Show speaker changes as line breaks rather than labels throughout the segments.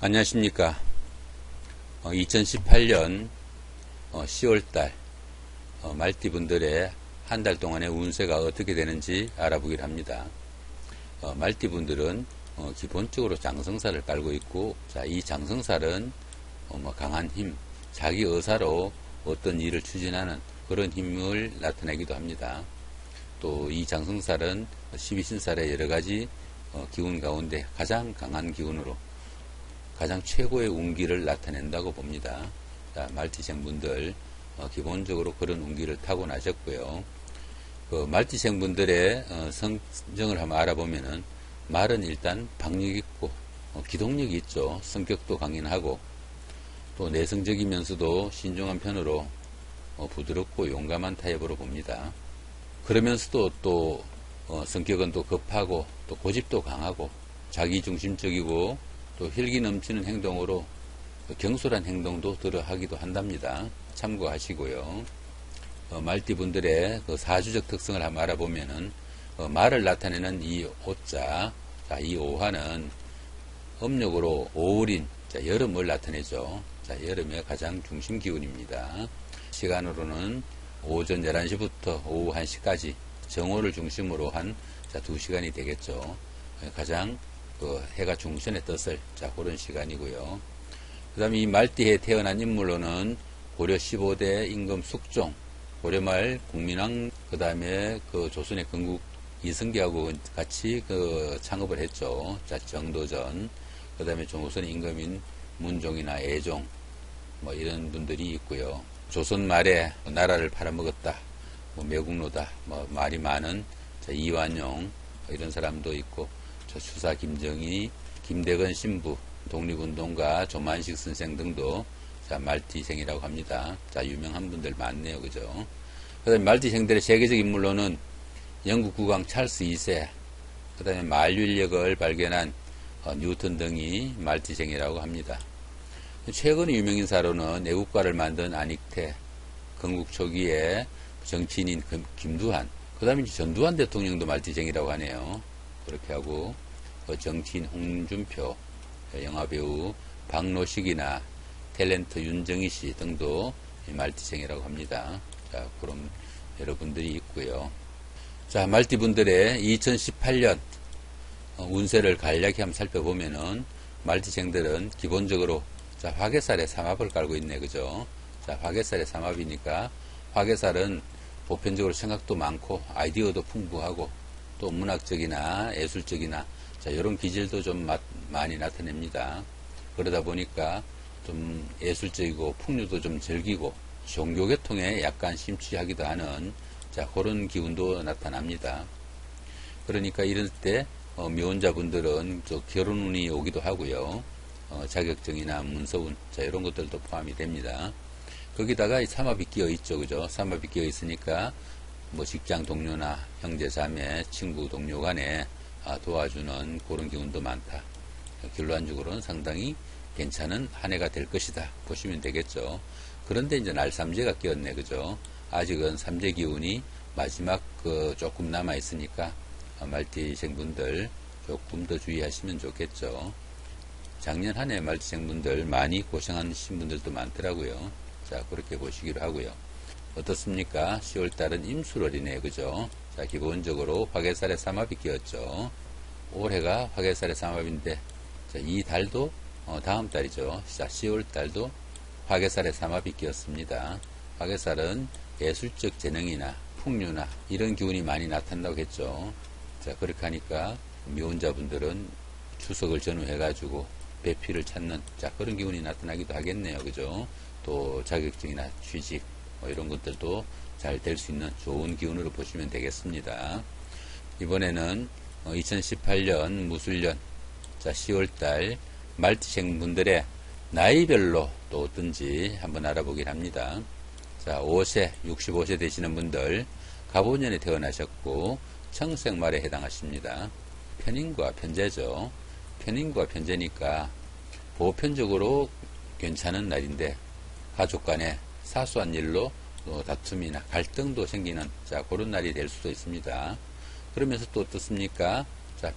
안녕하십니까. 2018년 10월달 말띠분들의 한 달 동안의 운세가 어떻게 되는지 알아보기로 합니다. 말띠분들은 기본적으로 장성살을 깔고 있고, 자, 이 장성살은 강한 힘, 자기 의사로 어떤 일을 추진하는 그런 힘을 나타내기도 합니다. 또 이 장성살은 12신살의 여러가지 기운 가운데 가장 강한 기운으로 가장 최고의 운기를 나타낸다고 봅니다. 자, 말띠생분들 기본적으로 그런 운기를 타고나셨고요. 그 말띠생분들의 성정을 한번 알아보면은, 말은 일단 박력 있고 기동력이 있죠. 성격도 강인하고 또 내성적이면서도 신중한 편으로 부드럽고 용감한 타입으로 봅니다. 그러면서도 또 성격은 또 급하고 또 고집도 강하고 자기중심적이고 또 혈기 넘치는 행동으로 경솔한 행동도 들어하기도 한답니다. 참고하시고요. 말띠분들의 그 사주적 특성을 한번 알아보면은, 말을 나타내는 이 오자, 자, 이 오화는 음력으로 오월인, 자, 여름을 나타내죠. 자, 여름의 가장 중심 기운입니다. 시간으로는 오전 11시부터 오후 1시까지 정오를 중심으로 한 2시간이 되겠죠. 가장 해가 중천에 떴을 그런 시간이고요. 그 다음에 이 말띠에 태어난 인물로는 고려 15대 임금 숙종, 고려말 국민왕, 그 다음에 조선의 건국 이성계하고 같이 창업을 했죠. 자, 정도전, 그 다음에 조선 임금인 문종이나 애종, 이런 분들이 있고요. 조선 말에 나라를 팔아먹었다, 매국노다, 말이 많은 이완용, 이런 사람도 있고, 추사 김정희, 김대건 신부, 독립운동가 조만식 선생 등도 말띠생이라고 합니다. 자, 유명한 분들 많네요. 그죠? 그 다음에 말띠생들의 세계적 인물로는 영국 국왕 찰스 2세, 그 다음에 만류인력을 발견한 뉴턴 등이 말띠생이라고 합니다. 최근 유명인사로는 애국가를 만든 안익태, 건국 초기에 정치인인 김두한, 그 다음에 전두환 대통령도 말띠생이라고 하네요. 그렇게 하고, 정치인 홍준표, 영화배우 박노식이나 탤런트 윤정희 씨 등도 말띠생이라고 합니다. 자, 그럼 여러분들이 있고요. 자, 말띠분들의 2018년 운세를 간략히 한번 살펴보면은, 말띠생들은 기본적으로 화개살에 삼합을 깔고 있네. 그죠? 자, 화개살에 삼합이니까, 화개살은 보편적으로 생각도 많고 아이디어도 풍부하고 또 문학적이나 예술적이나 이런 기질도 좀 많이 나타냅니다. 그러다 보니까 좀 예술적이고 풍류도 좀 즐기고 종교계통에 약간 심취하기도 하는 그런 기운도 나타납니다. 그러니까 이럴 때 미혼자분들은 결혼운이 오기도 하고요. 자격증이나 문서운 이런 것들도 포함이 됩니다. 거기다가 삼합이 끼어 있죠. 그죠? 삼합이 끼어 있으니까 직장 동료나 형제 자매, 친구 동료 간에 도와주는 그런 기운도 많다. 결론적으로는 상당히 괜찮은 한 해가 될 것이다 보시면 되겠죠. 그런데 이제 날삼재가 끼었네. 그죠? 아직은 삼재 기운이 마지막 조금 남아 있으니까 말띠생분들 조금 더 주의하시면 좋겠죠. 작년 한 해 말띠생분들 많이 고생하신 분들도 많더라고요. 자, 그렇게 보시기로 하고요. 어떻습니까? 10월달은 임술월이네요. 그죠? 자, 기본적으로 화개살에 삼합이 끼었죠. 올해가 화개살에 삼합인데, 자, 이 달도 다음 달이죠. 자, 10월달도 화개살에 삼합이 끼었습니다. 화개살은 예술적 재능이나 풍류나 이런 기운이 많이 나타난다고 했죠. 자, 그렇게 하니까 미혼자분들은 추석을 전후해가지고 배필을 찾는 그런 기운이 나타나기도 하겠네요. 그죠? 또 자격증이나 취직 이런 것들도 잘 될 수 있는 좋은 기운으로 보시면 되겠습니다. 이번에는 2018년 무술년 10월달 말띠생분들의 나이별로 또 어떤지 한번 알아보긴 합니다. 자, 5세, 65세 되시는 분들 갑오년에 태어나셨고 청생말에 해당하십니다. 편인과 편재죠. 편인과 편재니까 보편적으로 괜찮은 날인데 가족 간에 사소한 일로 다툼이나 갈등도 생기는 그런 날이 될 수도 있습니다. 그러면서 또 어떻습니까? 자,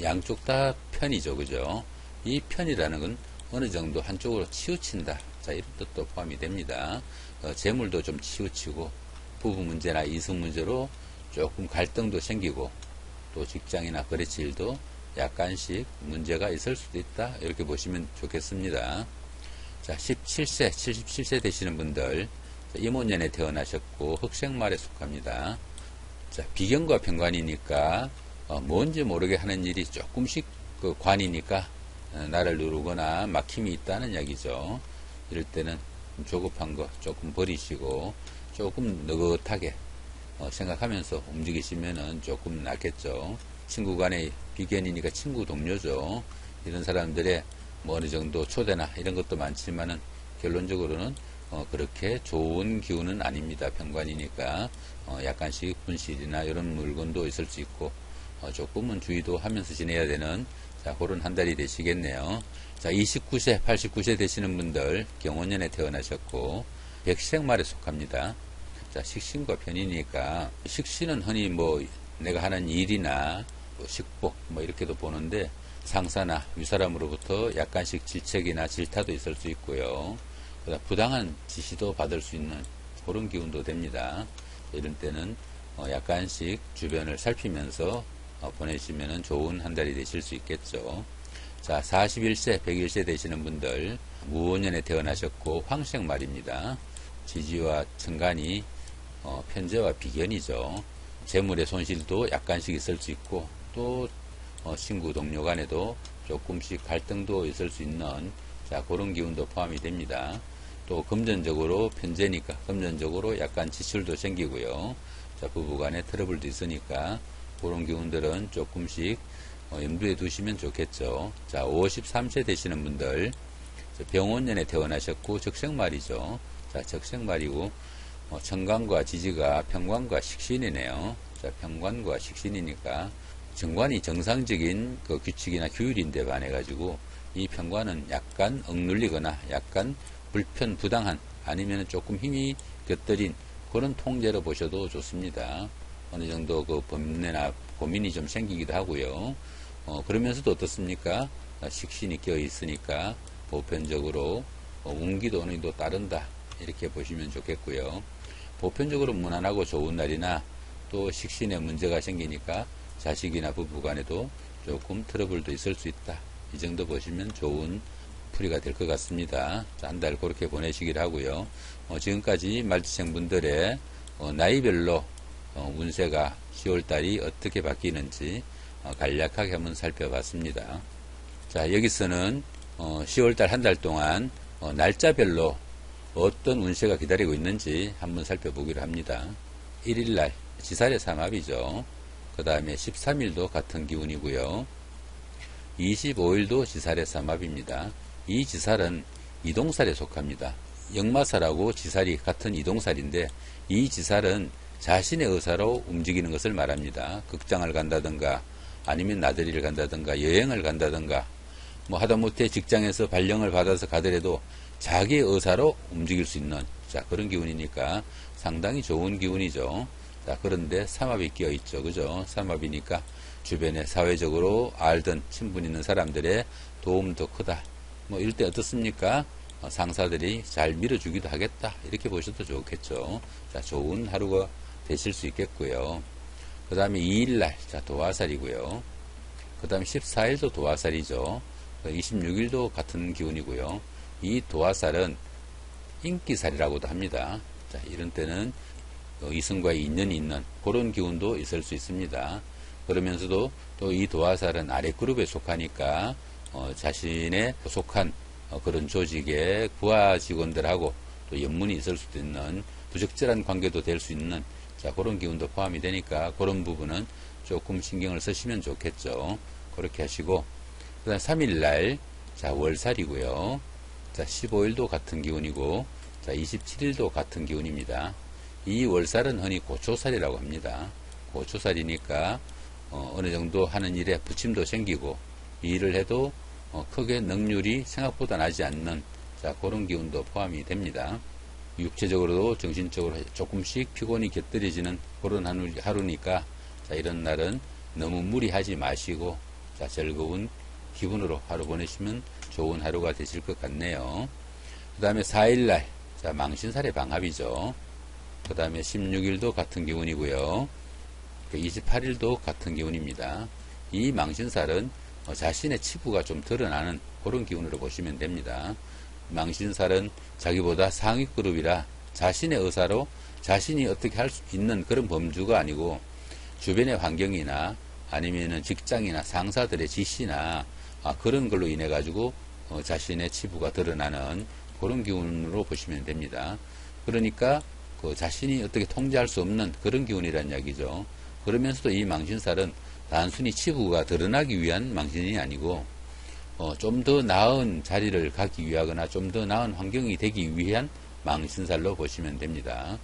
양쪽 다 편이죠. 그죠? 이 편이라는 건 어느 정도 한쪽으로 치우친다. 자, 이런 뜻도 포함이 됩니다. 재물도 좀 치우치고, 부부 문제나 이성 문제로 조금 갈등도 생기고, 또 직장이나 거래처일도 약간씩 문제가 있을 수도 있다. 이렇게 보시면 좋겠습니다. 자, 17세, 77세 되시는 분들, 임원년에 태어나셨고, 흑생말에 속합니다. 자, 비견과 편관이니까, 뭔지 모르게 하는 일이 조금씩 그 관이니까, 나를 누르거나 막힘이 있다는 이야기죠. 이럴 때는 조급한 거 조금 버리시고, 조금 느긋하게 생각하면서 움직이시면은 조금 낫겠죠. 친구 간의 비견이니까 친구 동료죠. 이런 사람들의 뭐 어느 정도 초대나 이런 것도 많지만은 결론적으로는 그렇게 좋은 기운은 아닙니다. 편관이니까 약간씩 분실이나 이런 물건도 있을 수 있고 조금은 주의도 하면서 지내야 되는 자, 그런 한 달이 되시겠네요. 자, 29세, 89세 되시는 분들 경원년에 태어나셨고 백시생말에 속합니다. 자, 식신과 편이니까 식신은 흔히 뭐 내가 하는 일이나 뭐 식복 뭐 이렇게도 보는데 상사나 윗사람으로부터 약간씩 질책이나 질타도 있을 수 있고요. 그다음 부당한 지시도 받을 수 있는 그런 기운도 됩니다. 이런 때는 약간씩 주변을 살피면서 보내시면 좋은 한 달이 되실 수 있겠죠. 자, 41세, 101세 되시는 분들 무오년에 태어나셨고 황생말입니다. 지지와 천간이 편재와 비견이죠. 재물의 손실도 약간씩 있을 수 있고 또 친구 동료 간에도 조금씩 갈등도 있을 수 있는 자, 그런 기운도 포함이 됩니다. 또 금전적으로 편재니까 금전적으로 약간 지출도 생기고요. 자, 부부간에 트러블도 있으니까 그런 기운들은 조금씩 염두에 두시면 좋겠죠. 자, 53세 되시는 분들 병원년에 태어나셨고 적생말이죠. 자, 적생말이고 정관과 지지가 편관과 식신이네요. 자, 편관과 식신이니까 정관이 정상적인 그 규칙이나 규율인데 반해가지고 이 편관은 약간 억눌리거나 약간 불편 부당한 아니면 조금 힘이 곁들인 그런 통제로 보셔도 좋습니다. 어느 정도 그 범례나 고민이 좀 생기기도 하고요. 그러면서도 어떻습니까? 식신이 껴 있으니까 보편적으로 운기도 어느 정도 따른다 이렇게 보시면 좋겠고요. 보편적으로 무난하고 좋은 날이나 또 식신에 문제가 생기니까 자식이나 부부 간에도 조금 트러블도 있을 수 있다. 이 정도 보시면 좋은 풀이가 될 것 같습니다. 한 달 그렇게 보내시기를 하고요. 지금까지 말띠생 분들의 나이별로 운세가 10월달이 어떻게 바뀌는지 간략하게 한번 살펴봤습니다. 자, 여기서는 10월달 한 달 동안 날짜별로 어떤 운세가 기다리고 있는지 한번 살펴보기로 합니다. 1일날 지살의 삼합이죠. 그 다음에 13일도 같은 기운이고요. 25일도 지살의 삼합입니다. 이 지살은 이동살에 속합니다. 역마살하고 지살이 같은 이동살인데 이 지살은 자신의 의사로 움직이는 것을 말합니다. 극장을 간다든가 아니면 나들이를 간다든가 여행을 간다든가 뭐 하다못해 직장에서 발령을 받아서 가더라도 자기의 의사로 움직일 수 있는 자, 그런 기운이니까 상당히 좋은 기운이죠. 자, 그런데 삼합이 끼어 있죠. 그죠? 삼합이니까 주변에 사회적으로 알던 친분 있는 사람들의 도움도 크다. 뭐 이럴 때 어떻습니까? 상사들이 잘 밀어주기도 하겠다. 이렇게 보셔도 좋겠죠. 자, 좋은 하루가 되실 수 있겠고요. 그 다음에 2일날, 자, 도화살이고요. 그 다음에 14일도 도화살이죠. 26일도 같은 기운이고요. 이 도화살은 인기살이라고도 합니다. 자, 이런 때는 이성과의 인연이 있는 그런 기운도 있을 수 있습니다. 그러면서도 또 이 도화살은 아랫그룹에 속하니까 자신의 속한 그런 조직의 부하 직원들하고 또 연문이 있을 수도 있는 부적절한 관계도 될 수 있는 자, 그런 기운도 포함이 되니까 그런 부분은 조금 신경을 쓰시면 좋겠죠. 그렇게 하시고 그 다음 3일날 자, 월살이고요. 자, 15일도 같은 기운이고 자, 27일도 같은 기운입니다. 이 월살은 흔히 고초살이라고 합니다. 고초살이니까 어느 정도 하는 일에 부침도 생기고 이 일을 해도 크게 능률이 생각보다 나지 않는 자, 그런 기운도 포함이 됩니다. 육체적으로도 정신적으로 조금씩 피곤이 곁들여지는 그런 하루니까 자, 이런 날은 너무 무리하지 마시고 자, 즐거운 기분으로 하루 보내시면 좋은 하루가 되실 것 같네요. 그 다음에 4일날, 자, 망신살의 방합이죠. 그 다음에 16일도 같은 기운이고요. 28일도 같은 기운입니다. 이 망신살은 자신의 치부가 좀 드러나는 그런 기운으로 보시면 됩니다. 망신살은 자기보다 상위 그룹이라 자신의 의사로 자신이 어떻게 할 수 있는 그런 범주가 아니고 주변의 환경이나 아니면은 직장이나 상사들의 지시나 그런 걸로 인해 가지고 자신의 치부가 드러나는 그런 기운으로 보시면 됩니다. 그러니까 자신이 어떻게 통제할 수 없는 그런 기운이란 이야기죠. 그러면서도 이 망신살은 단순히 치부가 드러나기 위한 망신이 아니고 좀 더 나은 자리를 가기 위하거나 좀 더 나은 환경이 되기 위한 망신살로 보시면 됩니다.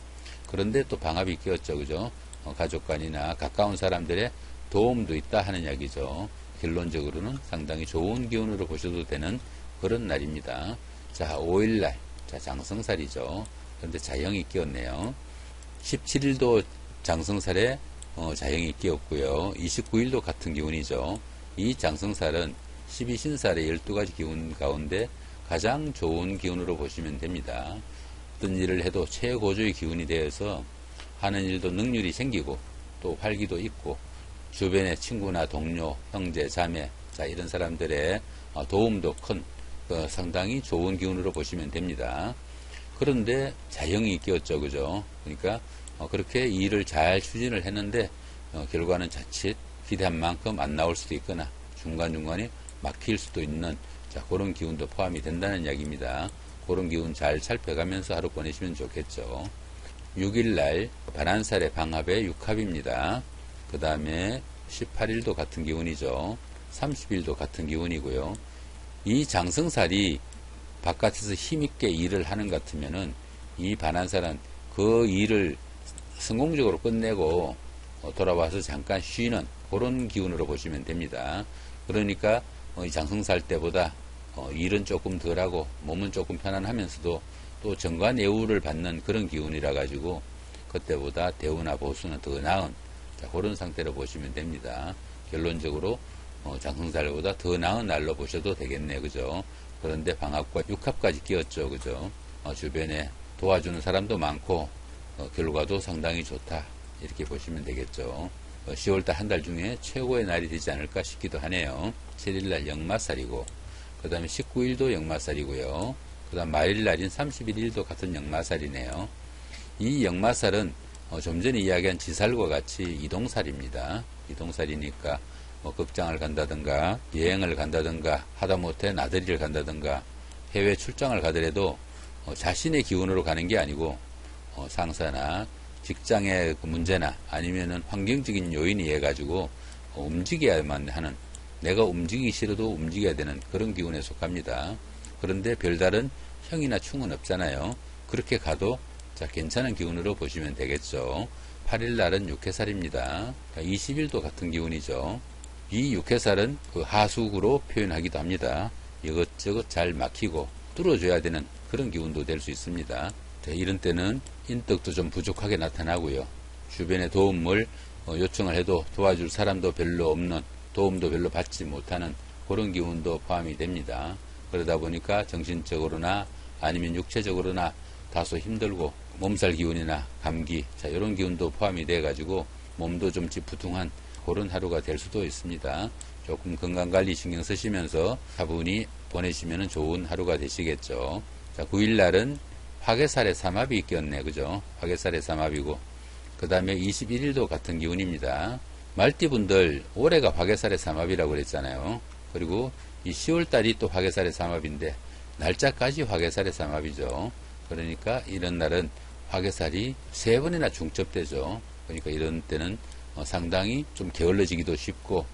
그런데 또 방합이 끼었죠. 그죠? 가족 간이나 가까운 사람들의 도움도 있다 하는 이야기죠. 결론적으로는 상당히 좋은 기운으로 보셔도 되는 그런 날입니다. 자, 5일날, 자, 장성살이죠. 그런데 자영이 끼었네요. 17일도 장성살에 자영이 끼었고요. 29일도 같은 기운이죠. 이 장성살은 12신살의 12가지 기운 가운데 가장 좋은 기운으로 보시면 됩니다. 어떤 일을 해도 최고조의 기운이 되어서 하는 일도 능률이 생기고 또 활기도 있고 주변의 친구나 동료, 형제, 자매, 자, 이런 사람들의 도움도 큰 상당히 좋은 기운으로 보시면 됩니다. 그런데 자영이 끼었죠. 그죠? 그러니까 그렇게 일을 잘 추진을 했는데 결과는 자칫 기대한 만큼 안 나올 수도 있거나 중간중간에 막힐 수도 있는 자, 그런 기운도 포함이 된다는 이야기입니다. 그런 기운 잘 살펴가면서 하루 보내시면 좋겠죠. 6일날 반한살의 방합의 육합입니다. 그 다음에 18일도 같은 기운이죠. 30일도 같은 기운이고요. 이 장성살이 바깥에서 힘있게 일을 하는 것 같으면은 이 반한살은 그 일을 성공적으로 끝내고 돌아와서 잠깐 쉬는 그런 기운으로 보시면 됩니다. 그러니까 이 장성살 때보다 일은 조금 덜하고 몸은 조금 편안하면서도 또 정관예우를 받는 그런 기운이라 가지고 그때보다 대우나 보수는 더 나은 자, 그런 상태로 보시면 됩니다. 결론적으로 장성살보다 더 나은 날로 보셔도 되겠네요. 그죠? 그런데 방합과 육합까지 끼었죠. 그죠? 주변에 도와주는 사람도 많고 결과도 상당히 좋다. 이렇게 보시면 되겠죠. 10월달 한 달 중에 최고의 날이 되지 않을까 싶기도 하네요. 7일날 역마살이고 그 다음에 19일도 역마살이고요. 그 다음 말일날인 31일도 같은 역마살이네요. 이 역마살은 좀 전에 이야기한 지살과 같이 이동살입니다. 이동살이니까 극장을 간다든가 여행을 간다든가 하다못해 나들이를 간다든가 해외 출장을 가더라도 자신의 기운으로 가는 게 아니고 상사나 직장의 문제나 아니면은 환경적인 요인이 해가지고 움직여야만 하는 내가 움직이기 싫어도 움직여야 되는 그런 기운에 속합니다. 그런데 별다른 형이나 충은 없잖아요. 그렇게 가도 자, 괜찮은 기운으로 보시면 되겠죠. 8일날은 육해살입니다. 20일도 같은 기운이죠. 이 육해살은 그 하수구로 표현하기도 합니다. 이것저것 잘 막히고 뚫어줘야 되는 그런 기운도 될 수 있습니다. 자, 이런 때는 인덕도 좀 부족하게 나타나고요. 주변에 도움을 요청을 해도 도와줄 사람도 별로 없는 도움도 별로 받지 못하는 그런 기운도 포함이 됩니다. 그러다 보니까 정신적으로나 아니면 육체적으로나 다소 힘들고 몸살 기운이나 감기 자 이런 기운도 포함이 돼 가지고 몸도 좀 찌푸둥한 그런 하루가 될 수도 있습니다. 조금 건강관리 신경 쓰시면서 차분히 보내시면 좋은 하루가 되시겠죠. 자, 9일날은 화개살의 삼합이 있겠네. 그죠? 화개살의 삼합이고 그 다음에 21일도 같은 기운입니다. 말띠분들 올해가 화개살의 삼합이라고 그랬잖아요. 그리고 이 10월달이 또 화개살의 삼합인데 날짜까지 화개살의 삼합이죠. 그러니까 이런 날은 화개살이 3번이나 중첩되죠. 그러니까 이런 때는 상당히 좀 게을러지기도 쉽고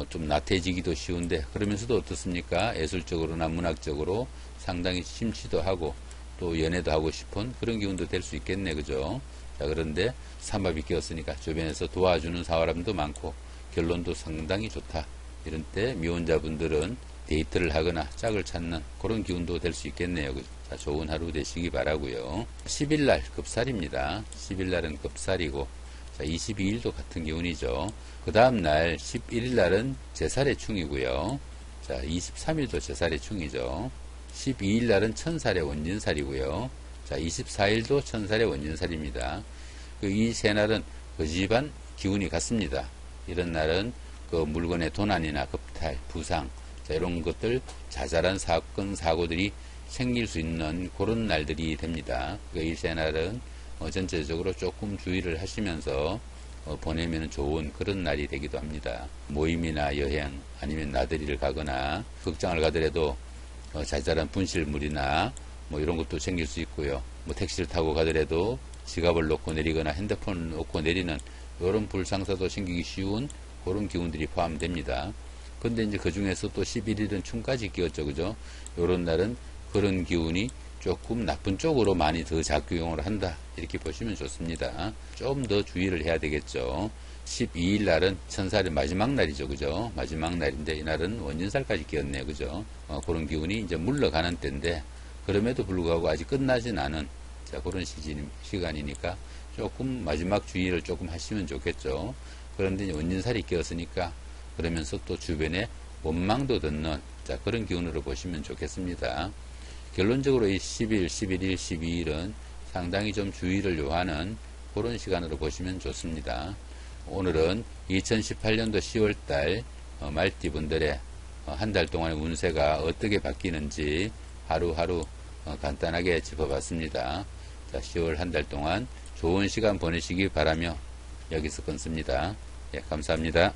좀 나태해지기도 쉬운데 그러면서도 어떻습니까? 예술적으로나 문학적으로 상당히 심취도 하고 또 연애도 하고 싶은 그런 기운도 될 수 있겠네. 그죠? 자, 그런데 삼합이 끼었으니까 주변에서 도와주는 사람도 많고 결론도 상당히 좋다. 이런 때 미혼자분들은 데이트를 하거나 짝을 찾는 그런 기운도 될 수 있겠네요. 자, 좋은 하루 되시기 바라고요. 10일날 급살입니다. 10일날은 급살이고 자, 22일도 같은 기운이죠. 그 다음날 11일날은 제살의 충이고요. 자, 23일도 제살의 충이죠. 12일 날은 천살의 원진살이고요. 자, 24일도 천살의 원진살입니다. 이 세 날은 그 집안 기운이 같습니다. 이런 날은 그 물건의 도난이나 급탈, 부상, 자, 이런 것들 자잘한 사건, 사고들이 생길 수 있는 그런 날들이 됩니다. 이 세 날은 전체적으로 조금 주의를 하시면서 보내면 좋은 그런 날이 되기도 합니다. 모임이나 여행 아니면 나들이를 가거나 극장을 가더라도 자잘한 분실물이나 뭐 이런 것도 생길 수 있고요. 뭐 택시를 타고 가더라도 지갑을 놓고 내리거나 핸드폰을 놓고 내리는 이런 불상사도 생기기 쉬운 그런 기운들이 포함됩니다. 근데 이제 그 중에서 또 11일은 춤까지 끼었죠. 그죠? 요런 날은 그런 기운이 조금 나쁜 쪽으로 많이 더 작용을 한다. 이렇게 보시면 좋습니다. 좀 더 주의를 해야 되겠죠. 12일 날은 천살의 마지막 날이죠. 그죠? 마지막 날인데 이날은 원진살까지 끼었네요. 그죠? 그런 기운이 이제 물러가는 때인데 그럼에도 불구하고 아직 끝나진 않은 자, 그런 시간이니까 조금 마지막 주의를 조금 하시면 좋겠죠. 그런데 이제 원진살이 끼었으니까 그러면서 또 주변에 원망도 듣는 자, 그런 기운으로 보시면 좋겠습니다. 결론적으로 이 10일, 11일, 12일은 상당히 좀 주의를 요하는 그런 시간으로 보시면 좋습니다. 오늘은 2018년도 10월달 말띠분들의 한 달 동안의 운세가 어떻게 바뀌는지 하루하루 간단하게 짚어봤습니다. 자, 10월 한 달 동안 좋은 시간 보내시기 바라며 여기서 끊습니다. 예, 감사합니다.